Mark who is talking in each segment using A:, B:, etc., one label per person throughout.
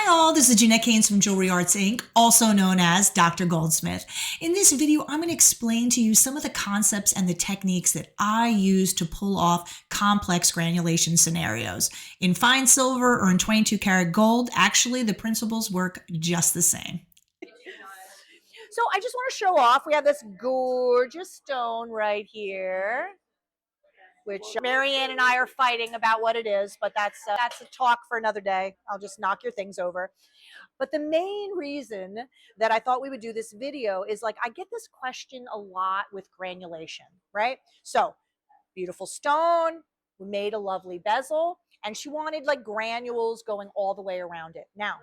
A: all, this is Jeanette K Caines from Jewelry Arts Inc., also known as Dr. Goldsmith. In this video, I'm going to explain to you some of the concepts and the techniques that I use to pull off complex granulation scenarios. In fine silver or in 22 karat gold, actually the principles work just the same.
B: So I just want to show off, we have this gorgeous stone right here, which Marianne and I are fighting about what it is, but that's a talk for another day. I'll just knock your things over. But the main reason that I thought we would do this video is, like, I get this question a lot with granulation, right? So beautiful stone, we made a lovely bezel, and she wanted like granules going all the way around it. Now,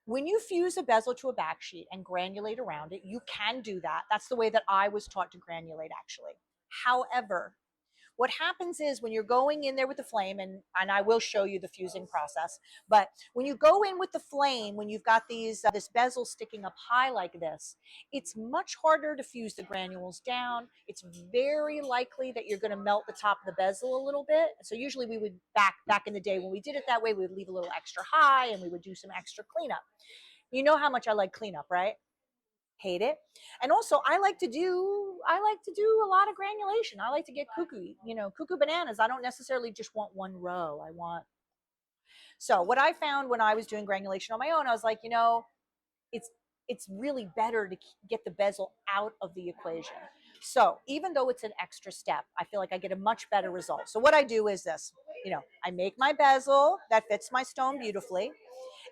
B: when you fuse a bezel to a backsheet and granulate around it, you can do that. That's the way that I was taught to granulate, actually. However, what happens is when you're going in there with the flame, and I will show you the fusing process, but when you go in with the flame, when you've got these this bezel sticking up high like this, it's much harder to fuse the granules down. It's very likely that you're going to melt the top of the bezel a little bit. So usually we would, back in the day when we did it that way, we would leave a little extra high and we would do some extra cleanup. You know how much I like cleanup, right? Hate it. And also I like to do a lot of granulation. I like to get cuckoo bananas. I don't necessarily just want one row. So what I found when I was doing granulation on my own, I was like, it's it's really better to get the bezel out of the equation. So even though it's an extra step, I feel like I get a much better result. So what I do is this, I make my bezel that fits my stone beautifully,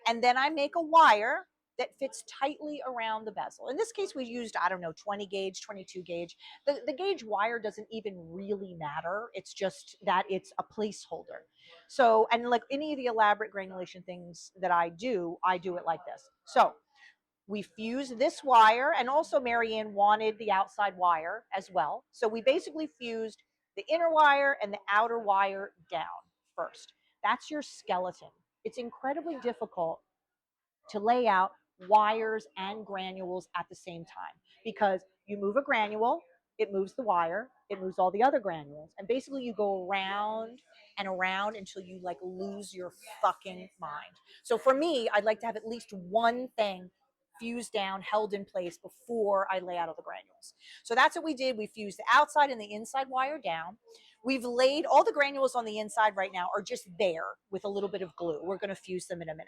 B: and then I make a wire that fits tightly around the bezel. In this case, we used, I don't know, 20 gauge, 22 gauge. The gauge wire doesn't even really matter. It's just that it's a placeholder. So, and like any of the elaborate granulation things that I do it like this. So we fuse this wire, and also Marianne wanted the outside wire as well. So we basically fused the inner wire and the outer wire down first. That's your skeleton. It's incredibly difficult to lay out wires and granules at the same time, because you move a granule, it moves the wire, it moves all the other granules, and basically you go around and around until you like lose your fucking mind. So for me, I'd like to have at least one thing fused down, held in place before I lay out all the granules. So that's what we did. We fused the outside and the inside wire down. We've laid all the granules on the inside right now are just there with a little bit of glue. We're going to fuse them in a minute.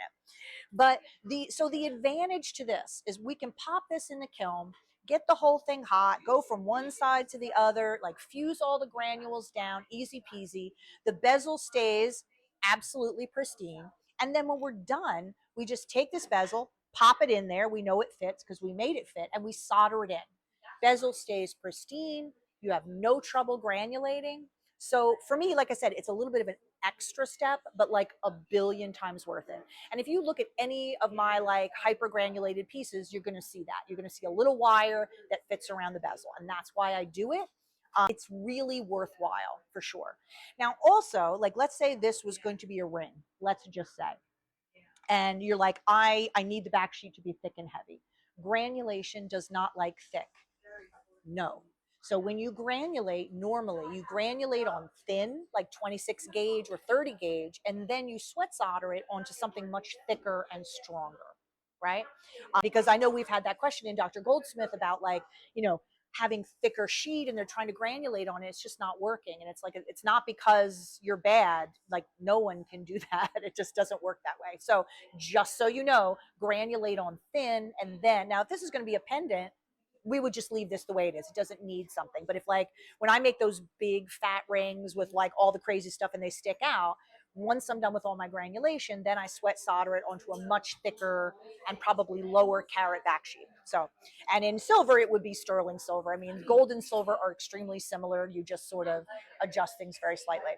B: But the advantage to this is we can pop this in the kiln, get the whole thing hot, go from one side to the other, like fuse all the granules down, easy peasy. The bezel stays absolutely pristine. And then when we're done, we just take this bezel, pop it in there. We know it fits because we made it fit, and we solder it in. Bezel stays pristine. You have no trouble granulating. So for me, like I said, it's a little bit of an extra step, but like a billion times worth it. And if you look at any of my like hyper granulated pieces, you're going to see that. You're going to see a little wire that fits around the bezel. And that's why I do it. It's really worthwhile for sure. Now, also, like, let's say this was going to be a ring, let's just say, and you're like, I need the back sheet to be thick and heavy. Granulation does not like thick. No. So when you granulate, normally you granulate on thin, like 26 gauge or 30 gauge, and then you sweat solder it onto something much thicker and stronger, right? Because I know we've had that question in Dr. Goldsmith about, like, having thicker sheet and they're trying to granulate on it. It's just not working. And it's like, it's not because you're bad. Like, no one can do that. It just doesn't work that way. So just so you know, granulate on thin. And then, now if this is going to be a pendant, we would just leave this the way it is. It doesn't need something. But if, like, when I make those big fat rings with like all the crazy stuff and they stick out, once I'm done with all my granulation, then I sweat solder it onto a much thicker and probably lower carat back sheet. So, and in silver, it would be sterling silver. I mean, gold and silver are extremely similar. You just sort of adjust things very slightly.